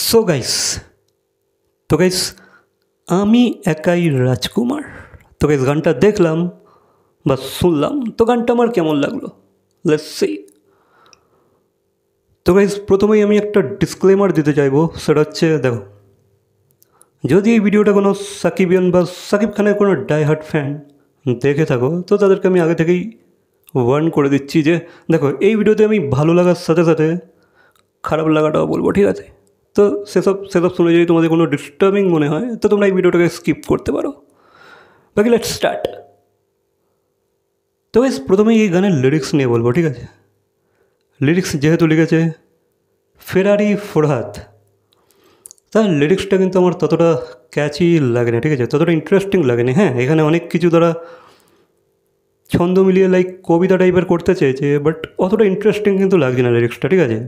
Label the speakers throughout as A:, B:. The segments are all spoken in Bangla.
A: সো গাইস গাইস আমি একাই রাজকুমার। তো গাইস গানটা দেখলাম বা শুনলাম, তো গানটা আমার কেমন লাগলো লেটস সি। তো গাইস প্রথমেই আমি একটা ডিসক্লেমার দিতে চাইবো, সেটা হচ্ছে দেখো, যদি এই ভিডিওটা কোনো সাকিবিয়ান বা সাকিব খানের কোনো ডাইহার্ট ফ্যান দেখে থাকো, তো তাদেরকে আমি আগে থেকেই ওয়ার্ন করে দিচ্ছি যে দেখো, এই ভিডিওতে আমি ভালো লাগার সাথে সাথে খারাপ লাগাটাও বলবো, ঠিক আছে? তো সেসব শুনে যদি তোমাদের কোনো ডিস্টার্বিং মনে হয় তো তোমরা এই ভিডিওটাকে স্কিপ করতে পারো। বাকি লেটস স্টার্ট। তো গাইস প্রথমেই এই গানের লিরিক্স নিয়ে বলবো, ঠিক আছে? লিরিক্স যেহেতু লিখেছে ফেরারি ফরহাদ, তার লিরিক্সটা কিন্তু আমার ততটা ক্যাচি লাগেনি, ঠিক আছে? ততটা ইন্টারেস্টিং লাগেনি। হ্যাঁ, এখানে অনেক কিছু তারা ছন্দ মিলিয়ে লাইক কবিতা টাইপের করতে চেয়েছে, বাট অতটা ইন্টারেস্টিং কিন্তু লাগছে না লিরিক্সটা, ঠিক আছে?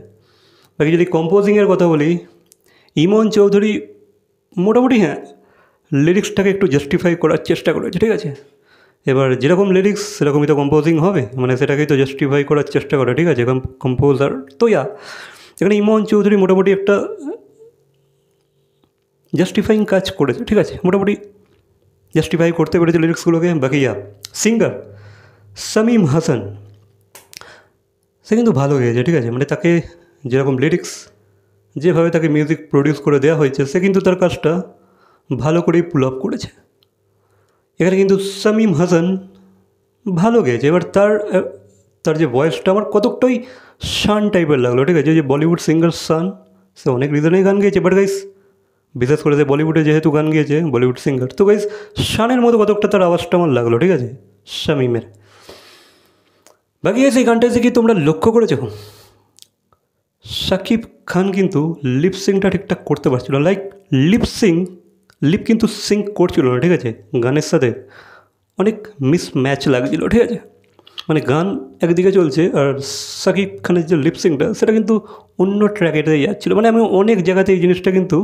A: বাকি যদি কম্পোজিংয়ের কথা বলি, ইমন চৌধুরী মোটামুটি হ্যাঁ লিরিক্সটাকে একটু জাস্টিফাই করার চেষ্টা করেছে, ঠিক আছে? এবার যেরকম লিরিক্স সেরকমই তো কম্পোজিং হবে, মানে সেটাকেই তো জাস্টিফাই করার চেষ্টা করে, ঠিক আছে? কম্পোজার তো এখানে ইমন চৌধুরী মোটামুটি একটা জাস্টিফাইং কাজ করেছে, ঠিক আছে? মোটামুটি জাস্টিফাই করতে পেরেছে লিরিক্সগুলোকে। বাকি সিঙ্গার শামীম হাসান, সে কিন্তু ভালো গেয়েছে, ঠিক আছে? মানে তাকে যেরকম লিরিক্স, যেভাবে তাকে মিউজিক প্রডিউস করে দেওয়া হয়েছে, সে কিন্তু তার কাজটা ভালো করেই পুল আপ করেছে। এখানে কিন্তু শামীম হাসান ভালো গেয়েছে। এবার তার যে ভয়েসটা আমার কতকটাই শান টাইপের লাগলো, ঠিক আছে? যে বলিউড সিঙ্গার শান, সে অনেক রিজনেই গান গেয়েছে, বাট গাইস বিশেষ করে যে বলিউডে যেহেতু গান গিয়েছে বলিউড সিঙ্গার, তো গাইস শানের মতো কতকটা তার আওয়াজটা আমার লাগলো, ঠিক আছে? শামীমের। বাকি গাইস এই গানটা যে কি তোমরা লক্ষ্য করেছো, শাকিব খান কিন্তু লিপসিংটা ঠিকঠাক করতে পারছিল, লাইক লিপ কিন্তু সিঙ্ক করছিল না, ঠিক আছে? গানের সাথে অনেক মিসম্যাচ লাগছিল, ঠিক আছে? মানে গান একদিকে চলছে আর শাকিব খানের যে লিপসিংটা সেটা কিন্তু অন্য ট্র্যাকেতে যাচ্ছিলো। মানে আমি অনেক জায়গাতে এই জিনিসটা কিন্তু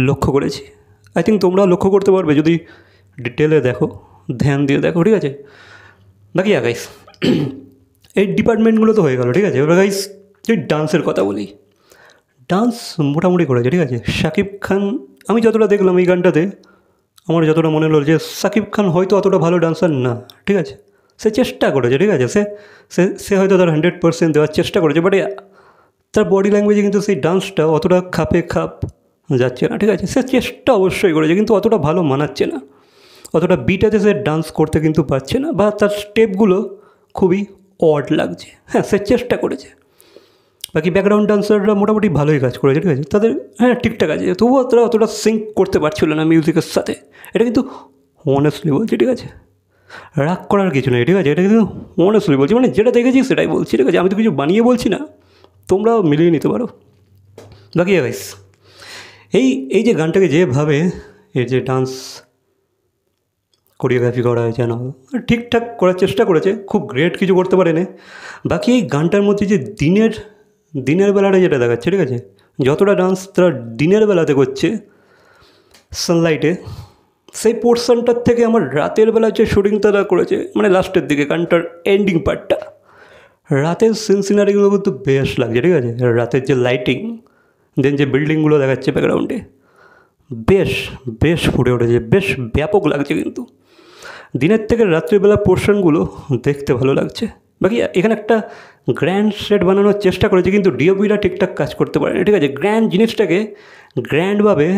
A: লক্ষ্য করেছি। আই থিঙ্ক তোমরাও লক্ষ্য করতে পারবে যদি ডিটেলে দেখো, ধ্যান দিয়ে দেখো, ঠিক আছে? বাকি গাইস এই ডিপার্টমেন্টগুলো তো হয়ে গেল, ঠিক আছে? এবার গাইস যদি ডান্সের কথা বলি, ডান্স মোটামুটি করেছে, ঠিক আছে? শাকিব খান, আমি যতটা দেখলাম এই গানটাতে, আমার যতটা মনে হলো যে শাকিব খান হয়তো অতটা ভালো ডান্সার না, ঠিক আছে? সে চেষ্টা করেছে, ঠিক আছে? সে হয়তো তার 100% দেওয়ার চেষ্টা করেছে, বাট তার বডি ল্যাঙ্গুয়েজে কিন্তু সেই ডান্সটা অতটা খাপে খাপ যাচ্ছে না, ঠিক আছে? সে চেষ্টা অবশ্যই করেছে, কিন্তু অতটা ভালো মানাচ্ছে না, অতটা বিটাতে সে ডান্স করতে কিন্তু পারছে না, বা তার স্টেপগুলো খুবই অড লাগছে। হ্যাঁ, সে চেষ্টা করেছে। বাকি ব্যাকগ্রাউন্ড ডান্সাররা মোটামুটি ভালোই কাজ করেছে, ঠিক আছে? তাদের হ্যাঁ ঠিকঠাক আছে, তবুও তারা অতটা সিঙ্ক করতে পারছিল না মিউজিকের সাথে। এটা কিন্তু অনেস্টলি বলছি, ঠিক আছে? রাগ করার কিছু নেই, ঠিক আছে? এটা কিন্তু অনেস্টলি বলছি, মানে যেটা দেখেছি সেটাই বলছি, ঠিক আছে? আমি তো কিছু বানিয়ে বলছি না, তোমরাও মিলিয়ে নিতে পারো। বাকি গাইস এই যে গানটাকে যেভাবে এর যে ডান্স কোরিওগ্রাফি করা হয়েছে না, ঠিকঠাক করার চেষ্টা করেছে, খুব গ্রেট কিছু করতে পারেনি। বাকি এই গানটার মধ্যে যে দিনের বেলাটা যেটা দেখাচ্ছে, ঠিক আছে? যতটা ডান্স তারা দিনের বেলাতে করছে সানলাইটে, সেই পোর্শনটার থেকে আমার রাতের বেলা যে শুটিং তারা করেছে, মানে লাস্টের দিকে গানটার এন্ডিং পার্টটা, রাতের সিনারিগুলো কিন্তু বেশ লাগছে, ঠিক আছে? রাতের যে লাইটিং, দেন যে বিল্ডিংগুলো দেখাচ্ছে ব্যাকগ্রাউন্ডে, বেশ ফুটে উঠেছে, বেশ ব্যাপক লাগছে। কিন্তু দিনের থেকে রাত্রিবেলা পোর্শনগুলো দেখতে ভালো লাগছে। বাকি এখানে একটা গ্র্যান্ড সেট বানানোর চেষ্টা করেছে, কিন্তু ডিওপিরা ঠিকঠাক কাজ করতে পারেনি, ঠিক আছে? গ্র্যান্ড জিনিসটাকে গ্র্যান্ডভাবে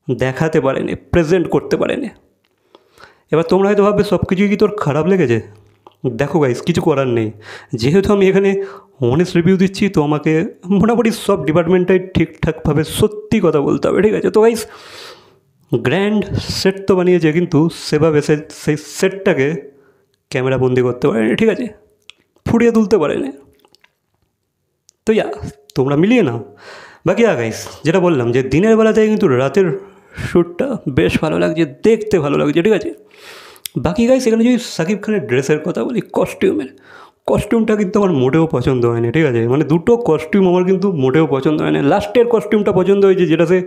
A: দেখাতে পারেনি, প্রেজেন্ট করতে পারেনি। এবার তোমরা হয়তো ভাববে সব কিছুই কি তোর খারাপ লেগেছে? দেখো গাইস, কিছু করার নেই, যেহেতু আমি এখানে অনেস্ট রিভিউ দিচ্ছি, তো আমাকে মোটামুটি সব ডিপার্টমেন্টটাই ঠিকঠাকভাবে সত্যি কথা বলতে হবে, ঠিক আছে? তো গাইস গ্র্যান্ড সেট তো বানিয়েছে, কিন্তু সেভাবে সেই সেটটাকে ক্যামেরাবন্দি করতে পারেনি, ঠিক আছে? ফুটিয়ে তুলতে পারেনি। তো তোমরা মিলিয়ে নাও। বাকি গাইস যেটা বললাম যে দিনের বেলাতে কিন্তু রাতের শ্যুটটা বেশ ভালো লাগছে, দেখতে ভালো লাগছে, ঠিক আছে? বাকি গাইস এখানে যদি শাকিব খানের ড্রেসের কথা বলি, কস্টিউমটা কিন্তু আমার মোটেও পছন্দ হয়নি, ঠিক আছে? মানে দুটো কস্টিউম আমার কিন্তু মোটেও পছন্দ হয়নি। লাস্টের কস্টিউমটা পছন্দ হয়েছে, যেটা সে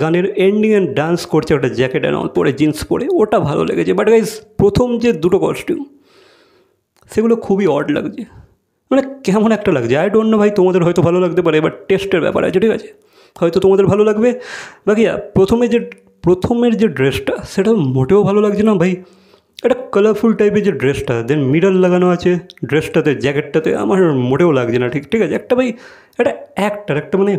A: গানের এন্ডিং অ্যান্ড ডান্স করছে, ওটা জ্যাকেট অ্যান্ড অল পরে, জিন্স পরে, ওটা ভালো লেগেছে। বাট গাইস প্রথম যে দুটো কস্টিউম সেগুলো খুবই অড লাগছে। মানে কেমন একটা লাগছে। আই ডোন্ট নো ভাই, তোমাদের হয়তো ভালো লাগতে পারে, এবার টেস্টের ব্যাপার আছে, ঠিক আছে? হয়তো তোমাদের ভালো লাগবে। বাকি প্রথমের যে ড্রেসটা সেটা মোটেও ভালো লাগছে না ভাই। একটা কালারফুল টাইপের যে ড্রেসটা, দেন মিরর লাগানো আছে ড্রেসটাতে, জ্যাকেটটাতে, আমার মোটেও লাগছে না। ঠিক আছে, একটা ভাই একটা অ্যাক্টার, একটা মানে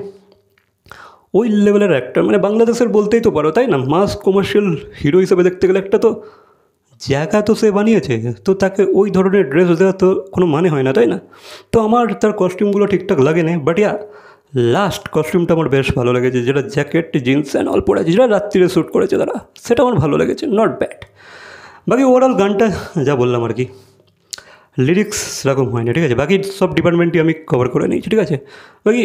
A: ওই লেভেলের অ্যাক্টার, মানে বাংলাদেশের বলতেই তো পারো, তাই না? মাস কমার্শিয়াল হিরো হিসেবে দেখতে গেলে একটা তো জায়গা তো সে বানিয়েছে, তো তাকে ওই ধরনের ড্রেস দেওয়া তো কোনো মানে হয় না, তাই না? তো আমার তার কস্টিউমগুলো ঠিকঠাক লাগে না, বাট লাস্ট কস্টিউমটা আমার বেশ ভালো লেগেছে, যেটা জ্যাকেট জিন্স অ্যান্ড অল পরে আছে, যেটা রাত্রিরে শ্যুট করেছে তারা, সেটা আমার ভালো লেগেছে, নট ব্যাড। বাকি ওভারঅল গানটা যা বললাম আর কি, লিরিক্স সেরকম হয়নি, ঠিক আছে? বাকি সব ডিপার্টমেন্টই আমি কভার করে নিয়েছি, ঠিক আছে? বাকি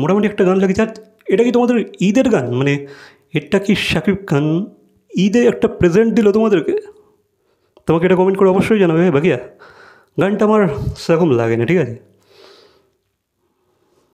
A: মোটামুটি একটা গান লেগেছে। আর এটা কি তোমাদের ঈদের গান? মানে এটা কি শাকিব খান ঈদে একটা প্রেজেন্ট দিল তোমাদেরকে? তোমাকে এটা কমেন্ট করে অবশ্যই জানাবে। বাকিয়া গানটা আমার সেরকম লাগে না, ঠিক আছে?